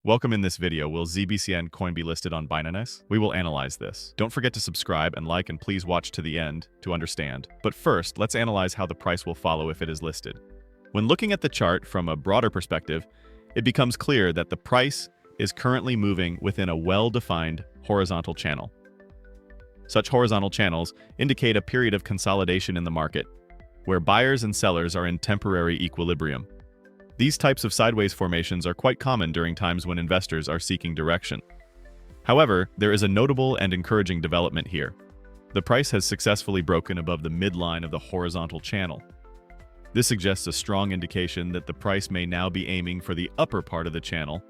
Welcome. In this video, will Zbcn coin be listed on Binance? We will analyze this. Don't forget to subscribe and like, and please watch to the end to understand. But first, let's analyze how the price will follow if it is listed. When looking at the chart from a broader perspective, it becomes clear that the price is currently moving within a well-defined horizontal channel. Such horizontal channels indicate a period of consolidation in the market, where buyers and sellers are in temporary equilibrium. These types of sideways formations are quite common during times when investors are seeking direction. However, there is a notable and encouraging development here. The price has successfully broken above the midline of the horizontal channel. This suggests a strong indication that the price may now be aiming for the upper part of the channel,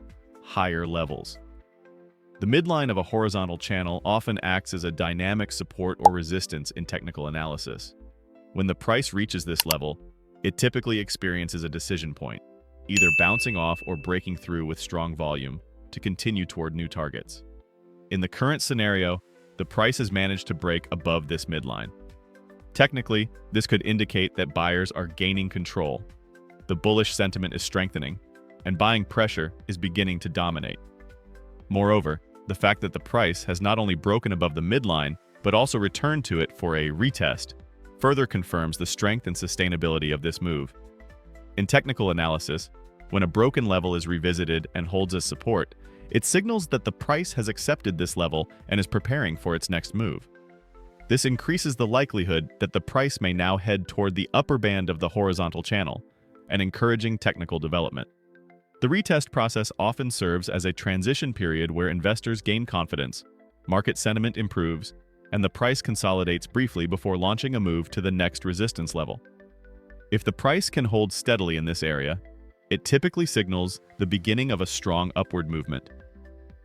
higher levels. The midline of a horizontal channel often acts as a dynamic support or resistance in technical analysis. When the price reaches this level, it typically experiences a decision point, either bouncing off or breaking through with strong volume to continue toward new targets. In the current scenario, the price has managed to break above this midline. Technically, this could indicate that buyers are gaining control. The bullish sentiment is strengthening, and buying pressure is beginning to dominate. Moreover, the fact that the price has not only broken above the midline, but also returned to it for a retest, further confirms the strength and sustainability of this move. In technical analysis, when a broken level is revisited and holds as support, it signals that the price has accepted this level and is preparing for its next move. This increases the likelihood that the price may now head toward the upper band of the horizontal channel, an encouraging technical development. The retest process often serves as a transition period where investors gain confidence, market sentiment improves, and the price consolidates briefly before launching a move to the next resistance level. If the price can hold steadily in this area, it typically signals the beginning of a strong upward movement.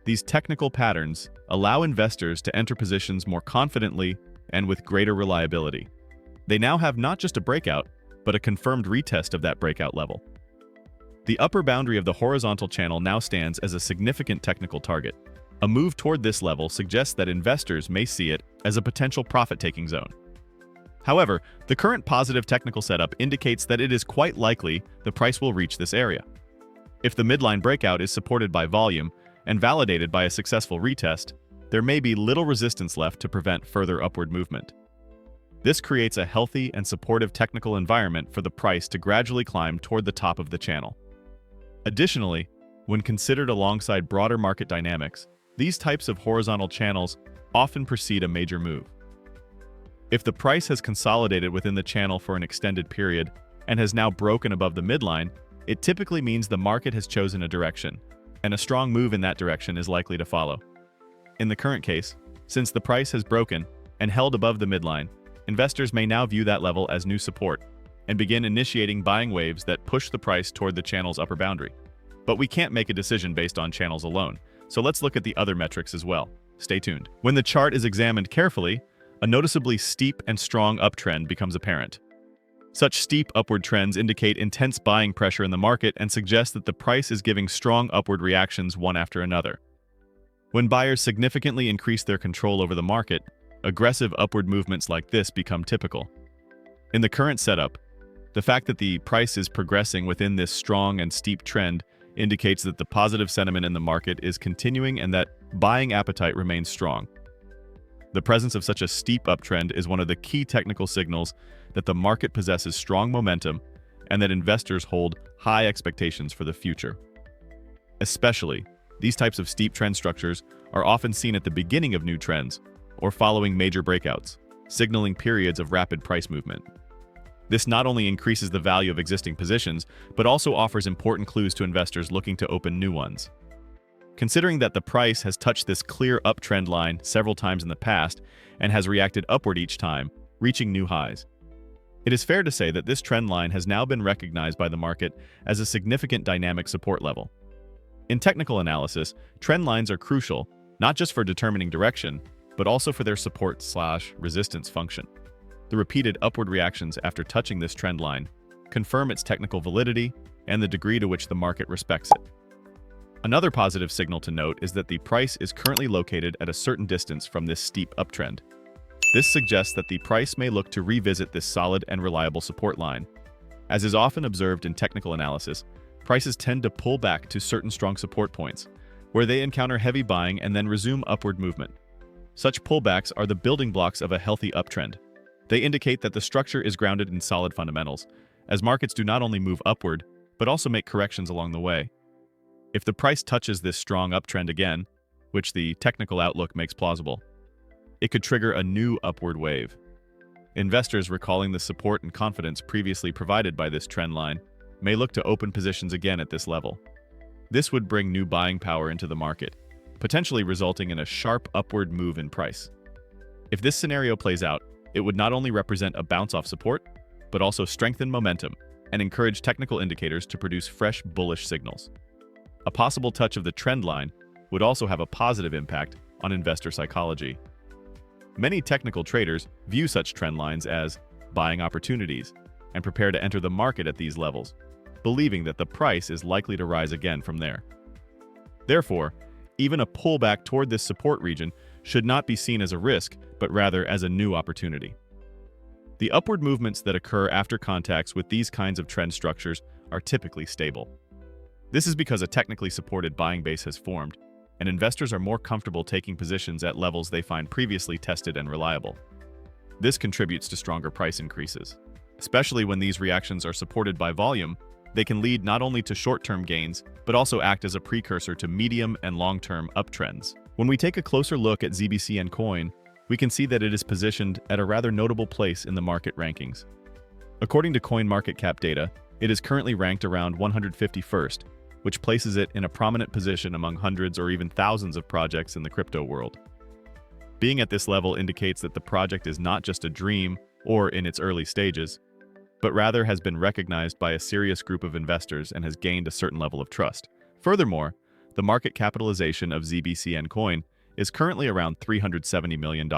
These technical patterns allow investors to enter positions more confidently and with greater reliability. They now have not just a breakout, but a confirmed retest of that breakout level. The upper boundary of the horizontal channel now stands as a significant technical target. A move toward this level suggests that investors may see it as a potential profit-taking zone. However, the current positive technical setup indicates that it is quite likely the price will reach this area. If the midline breakout is supported by volume and validated by a successful retest, there may be little resistance left to prevent further upward movement. This creates a healthy and supportive technical environment for the price to gradually climb toward the top of the channel. Additionally, when considered alongside broader market dynamics, these types of horizontal channels often precede a major move. If the price has consolidated within the channel for an extended period and has now broken above the midline, it typically means the market has chosen a direction, and a strong move in that direction is likely to follow. In the current case, since the price has broken and held above the midline, investors may now view that level as new support and begin initiating buying waves that push the price toward the channel's upper boundary. But we can't make a decision based on channels alone, so let's look at the other metrics as well. Stay tuned. When the chart is examined carefully, a noticeably steep and strong uptrend becomes apparent. Such steep upward trends indicate intense buying pressure in the market and suggest that the price is giving strong upward reactions one after another. When buyers significantly increase their control over the market, aggressive upward movements like this become typical. In the current setup, the fact that the price is progressing within this strong and steep trend indicates that the positive sentiment in the market is continuing and that buying appetite remains strong. The presence of such a steep uptrend is one of the key technical signals that the market possesses strong momentum and that investors hold high expectations for the future. Especially, these types of steep trend structures are often seen at the beginning of new trends or following major breakouts, signaling periods of rapid price movement. This not only increases the value of existing positions, but also offers important clues to investors looking to open new ones. Considering that the price has touched this clear uptrend line several times in the past and has reacted upward each time, reaching new highs, it is fair to say that this trend line has now been recognized by the market as a significant dynamic support level. In technical analysis, trend lines are crucial, not just for determining direction, but also for their support/resistance function. The repeated upward reactions after touching this trend line confirm its technical validity and the degree to which the market respects it. Another positive signal to note is that the price is currently located at a certain distance from this steep uptrend. This suggests that the price may look to revisit this solid and reliable support line. As is often observed in technical analysis, prices tend to pull back to certain strong support points, where they encounter heavy buying and then resume upward movement. Such pullbacks are the building blocks of a healthy uptrend. They indicate that the structure is grounded in solid fundamentals, as markets do not only move upward, but also make corrections along the way. If the price touches this strong uptrend again, which the technical outlook makes plausible, it could trigger a new upward wave. Investors recalling the support and confidence previously provided by this trend line may look to open positions again at this level. This would bring new buying power into the market, potentially resulting in a sharp upward move in price. If this scenario plays out, it would not only represent a bounce off support, but also strengthen momentum and encourage technical indicators to produce fresh bullish signals. A possible touch of the trend line would also have a positive impact on investor psychology. Many technical traders view such trend lines as buying opportunities and prepare to enter the market at these levels, believing that the price is likely to rise again from there. Therefore, even a pullback toward this support region should not be seen as a risk, but rather as a new opportunity. The upward movements that occur after contacts with these kinds of trend structures are typically stable. This is because a technically supported buying base has formed, and investors are more comfortable taking positions at levels they find previously tested and reliable. This contributes to stronger price increases. Especially when these reactions are supported by volume, they can lead not only to short-term gains, but also act as a precursor to medium and long-term uptrends. When we take a closer look at ZBCN coin, we can see that it is positioned at a rather notable place in the market rankings. According to CoinMarketCap data, it is currently ranked around 151st, which places it in a prominent position among hundreds or even thousands of projects in the crypto world. Being at this level indicates that the project is not just a dream or in its early stages, but rather has been recognized by a serious group of investors and has gained a certain level of trust. Furthermore, the market capitalization of ZBCN coin is currently around $370 million.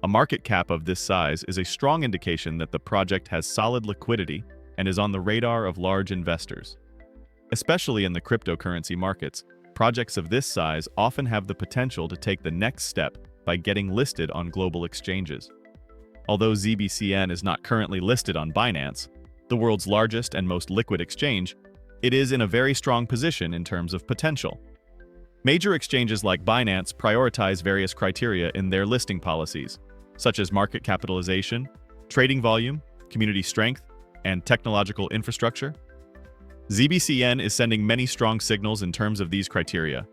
A market cap of this size is a strong indication that the project has solid liquidity and is on the radar of large investors. Especially in the cryptocurrency markets, projects of this size often have the potential to take the next step by getting listed on global exchanges. Although ZBCN is not currently listed on Binance, the world's largest and most liquid exchange, it is in a very strong position in terms of potential. Major exchanges like Binance prioritize various criteria in their listing policies, such as market capitalization, trading volume, community strength, and technological infrastructure. ZBCN is sending many strong signals in terms of these criteria.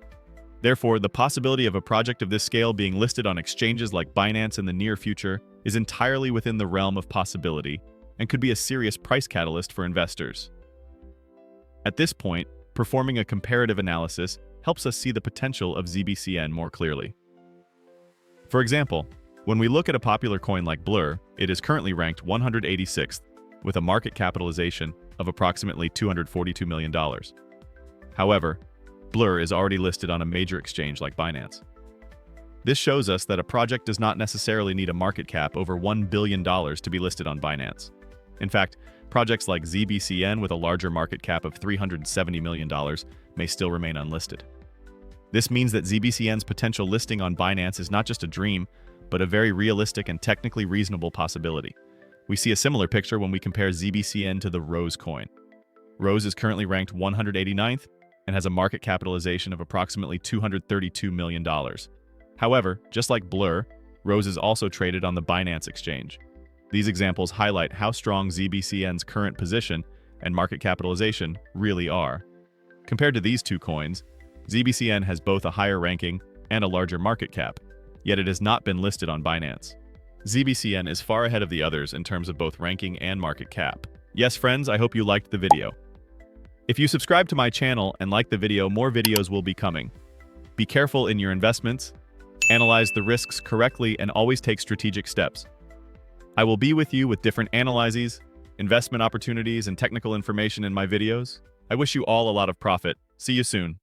Therefore, the possibility of a project of this scale being listed on exchanges like Binance in the near future is entirely within the realm of possibility and could be a serious price catalyst for investors. At this point, performing a comparative analysis helps us see the potential of ZBCN more clearly. For example, when we look at a popular coin like Blur, it is currently ranked 186th with a market capitalization of approximately $242 million. However, Blur is already listed on a major exchange like Binance. This shows us that a project does not necessarily need a market cap over $1 billion to be listed on Binance. In fact, projects like ZBCN with a larger market cap of $370 million may still remain unlisted. This means that ZBCN's potential listing on Binance is not just a dream, but a very realistic and technically reasonable possibility. We see a similar picture when we compare ZBCN to the Rose coin. Rose is currently ranked 189th and has a market capitalization of approximately $232 million. However, just like Blur, Rose is also traded on the Binance exchange. These examples highlight how strong ZBCN's current position and market capitalization really are. Compared to these two coins, ZBCN has both a higher ranking and a larger market cap, yet it has not been listed on Binance. ZBCN is far ahead of the others in terms of both ranking and market cap. Yes, friends, I hope you liked the video. If you subscribe to my channel and like the video, more videos will be coming. Be careful in your investments, analyze the risks correctly, and always take strategic steps. I will be with you with different analyses, investment opportunities, and technical information in my videos. I wish you all a lot of profit. See you soon.